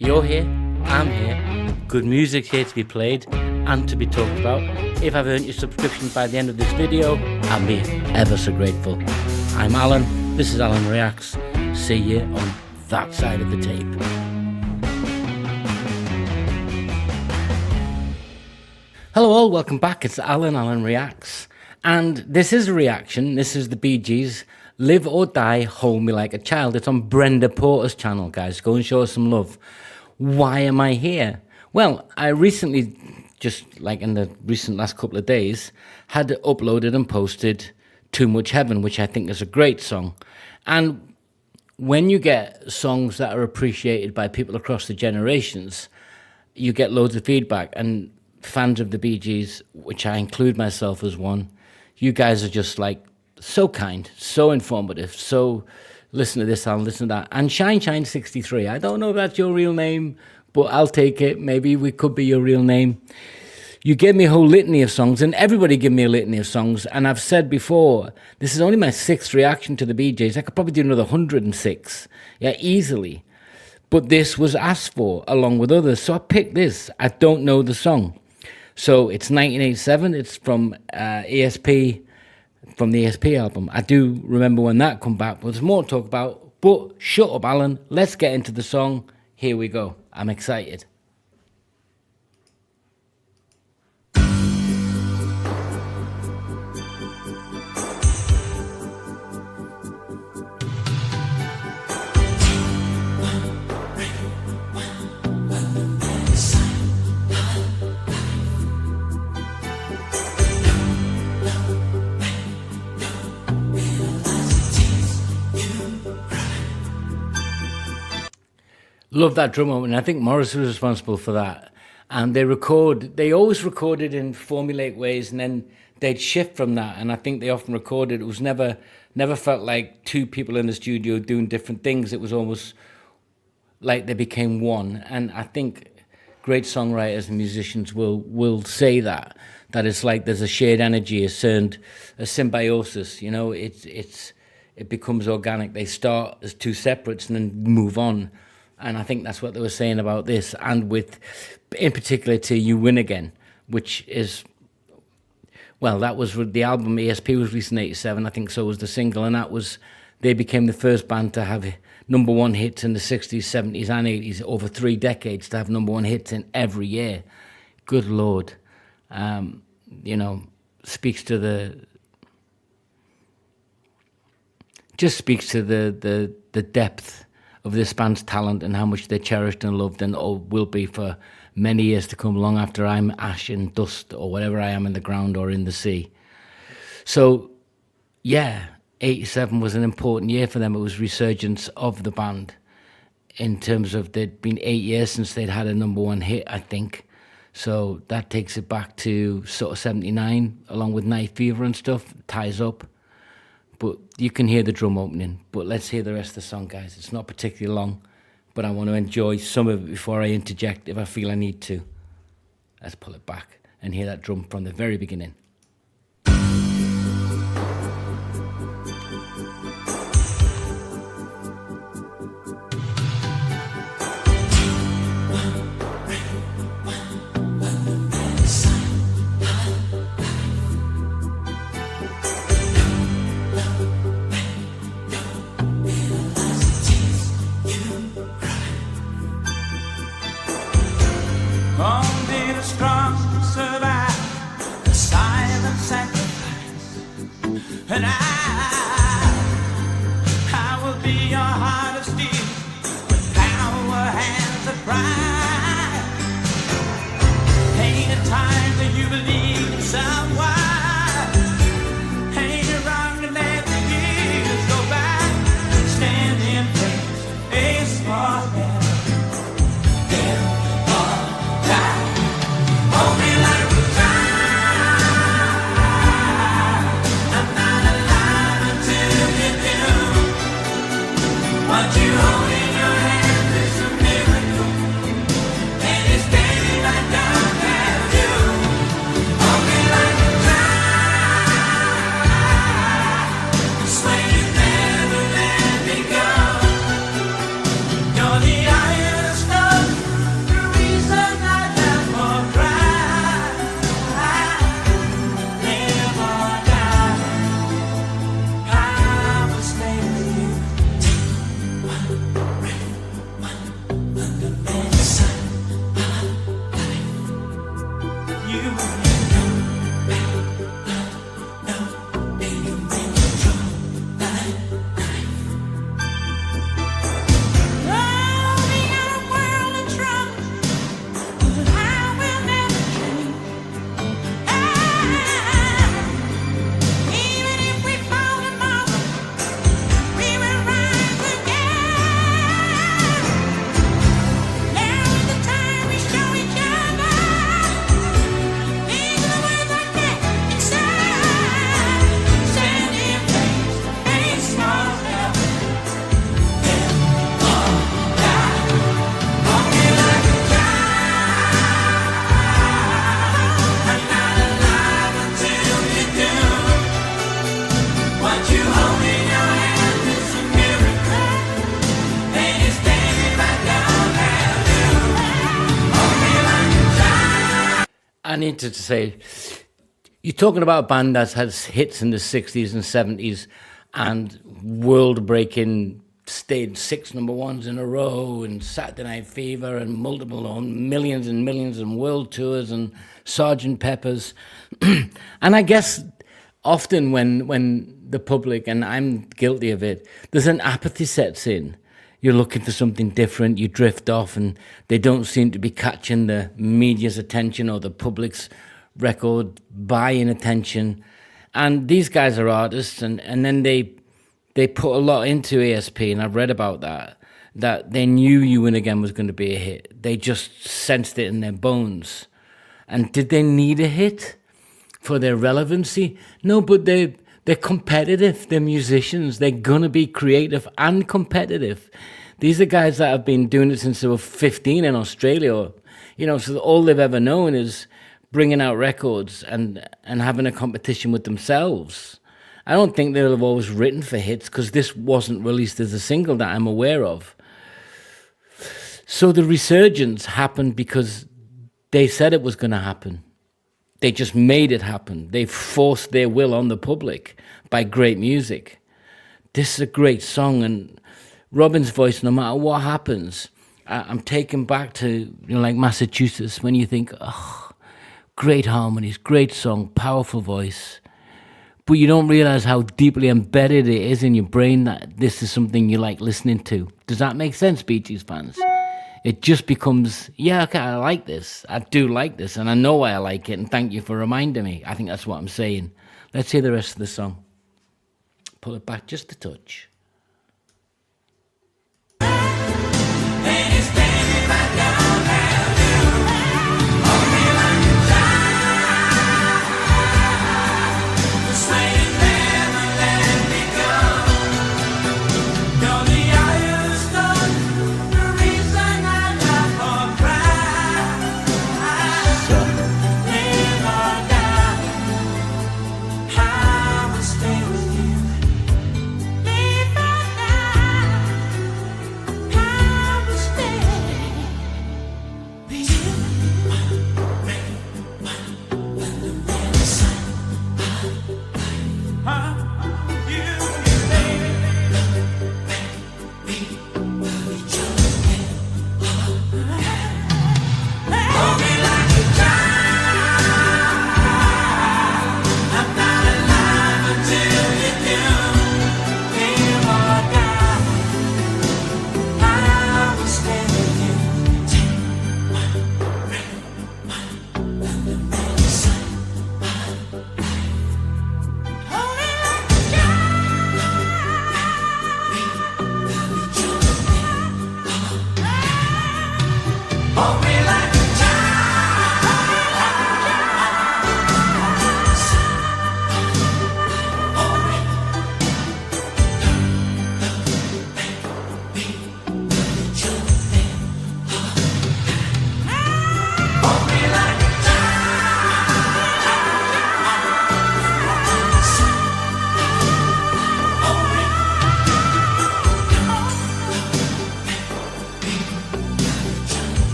You're here, I'm here, good music's here to be played and to be talked about. If I've earned your subscription by the end of this video, I'll be ever so grateful. I'm Alan, this is Alan Reacts. See you on that side of the tape. Hello all, welcome back. It's Alan Reacts. And this is a reaction. This is the Bee Gees, Live or Die, Hold Me Like a Child. It's on Brenda Porter's channel, guys. Go and show her some love. Why am I here? Well, I recently, just like in the recent last couple of days, had uploaded and posted Too Much Heaven, which I think is a great song. And when you get songs that are appreciated by people across the generations, you get loads of feedback. And fans of the Bee Gees, which I include myself as one, you guys are just like so kind, so informative, so listen to this, I'll listen to that. And Shine63, I don't know if that's your real name, but I'll take it. Maybe we could be your real name. You gave me a whole litany of songs, and everybody gave me a litany of songs. And I've said before, this is only my 6th reaction to the Bee Gees. I could probably do another 106, yeah, easily. But this was asked for along with others, so I picked this. I don't know the song. So it's 1987, it's from ESP, from the ESP album. I do remember when that come back, but there's more to talk about. But shut up, Alan. Let's get into the song. Here we go. I'm excited. Love that drum opening. I think Morris was responsible for that. And they always recorded in formulaic ways, and then they'd shift from that. And I think they often recorded, it was never felt like two people in the studio doing different things. It was almost like they became one. And I think great songwriters and musicians will say that it's like there's a shared energy, a symbiosis, you know, it becomes organic. They start as two separates and then move on. And I think that's what they were saying about this, and with, in particular, to You Win Again, which is, well, that was the album. ESP was released in 87, I think so was the single, and they became the first band to have #1 hits in the 60s, 70s and 80s, over 3 decades, to have #1 hits in every year. Good Lord. You know, speaks to the depth of this band's talent and how much they're cherished and loved, and will be for many years to come, long after I'm ash and dust or whatever I am in the ground or in the sea. So, yeah, 87 was an important year for them. It was resurgence of the band in terms of there'd been 8 years since they'd had a #1 hit, I think. So that takes it back to sort of 79, along with Night Fever and stuff, ties up. But you can hear the drum opening. But let's hear the rest of the song, guys. It's not particularly long, but I want to enjoy some of it before I interject if I feel I need to. Let's pull it back and hear that drum from the very beginning. Strong to survive the sign. needed to say, you're talking about a band that has hits in the 60s and 70s and world-breaking, stayed 6 number ones in a row, and Saturday Night Fever, and multiple on millions and millions and world tours and Sergeant Pepper's. And I guess often when the public, and I'm guilty of it, there's an apathy sets in. You're looking for something different, you drift off, and they don't seem to be catching the media's attention or the public's record buying attention. And these guys are artists, and then they put a lot into ESP, and I've read about that they knew You Win Again was going to be a hit. They just sensed it in their bones. And did they need a hit for their relevancy? No, but they're competitive. They're musicians. They're going to be creative and competitive. These are guys that have been doing it since they were 15 in Australia. So all they've ever known is bringing out records and having a competition with themselves. I don't think they'll have always written for hits, because this wasn't released as a single that I'm aware of. So the resurgence happened because they said it was going to happen. They just made it happen. They forced their will on the public by great music. This is a great song, and Robin's voice, no matter what happens, I'm taken back to like Massachusetts, when you think, oh, great harmonies, great song, powerful voice. But you don't realize how deeply embedded it is in your brain that this is something you like listening to. Does that make sense, Bee Gees fans? It just becomes, yeah, okay, I like this. I do like this, and I know why I like it, and thank you for reminding me. I think that's what I'm saying. Let's hear the rest of the song. Pull it back just a touch.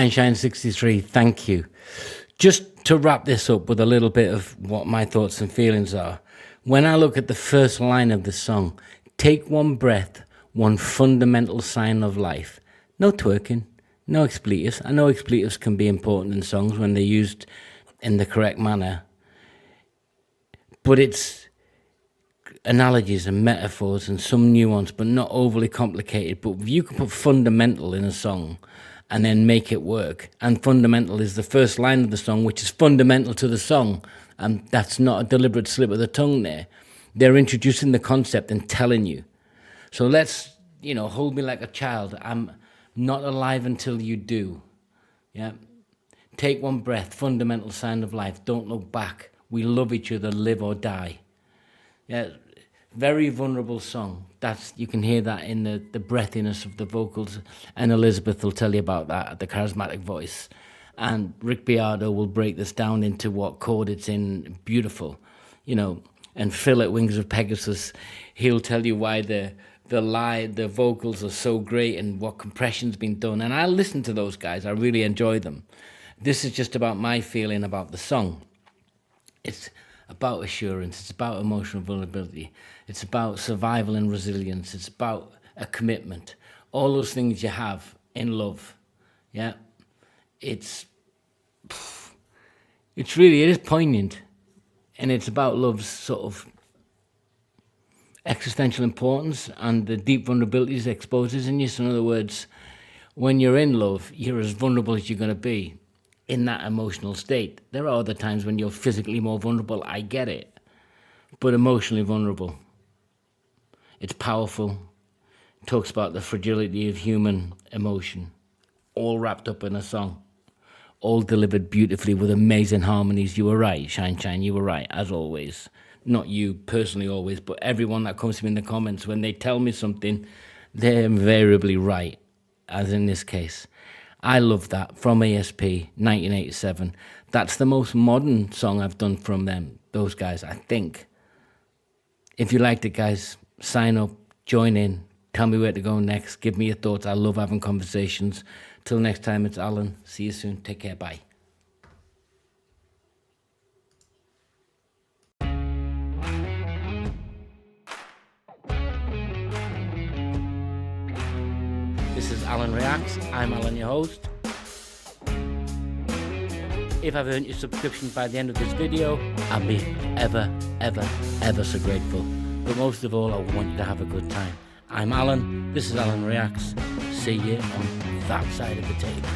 Shine 63, thank you. Just to wrap this up with a little bit of what my thoughts and feelings are. When I look at the first line of the song, take one breath, one fundamental sign of life. No twerking, no expletives. I know expletives can be important in songs when they're used in the correct manner. But it's analogies and metaphors and some nuance, but not overly complicated. But if you can put fundamental in a song and then make it work, and fundamental is the first line of the song, which is fundamental to the song, and that's not a deliberate slip of the tongue there. They're introducing the concept and telling you. So let's, hold me like a child. I'm not alive until you do. Yeah. Take one breath, fundamental sign of life. Don't look back. We love each other, live or die. Yeah. Very vulnerable song. That's, you can hear that in the breathiness of the vocals, and Elizabeth will tell you about that, the charismatic voice. And Rick Beato will break this down into what chord it's in. Beautiful, you know. And Phil at Wings of Pegasus, he'll tell you why the vocals are so great and what compression's been done. And I listen to those guys. I really enjoy them. This is just about my feeling about the song. It's about assurance. It's about emotional vulnerability. It's about survival and resilience. It's about a commitment. All those things you have in love. Yeah. It is poignant. And it's about love's sort of existential importance and the deep vulnerabilities it exposes in you. So in other words, when you're in love, you're as vulnerable as you're going to be in that emotional state. There are other times when you're physically more vulnerable, I get it, but emotionally vulnerable. It's powerful. It talks about the fragility of human emotion, all wrapped up in a song, all delivered beautifully with amazing harmonies. You were right, Shine Shine, you were right, as always. Not you personally always, but everyone that comes to me in the comments, when they tell me something, they're invariably right, as in this case. I love that, from ASP, 1987. That's the most modern song I've done from them, those guys, I think. If you liked it, guys, sign up, join in, tell me where to go next, give me your thoughts. I love having conversations. Till next time, it's Alan. See you soon. Take care. Bye. This is Alan Reacts. I'm Alan, your host. If I've earned your subscription by the end of this video, I'll be ever, ever, ever so grateful. But most of all, I want you to have a good time. I'm Alan. This is Alan Reacts. See you on that side of the table.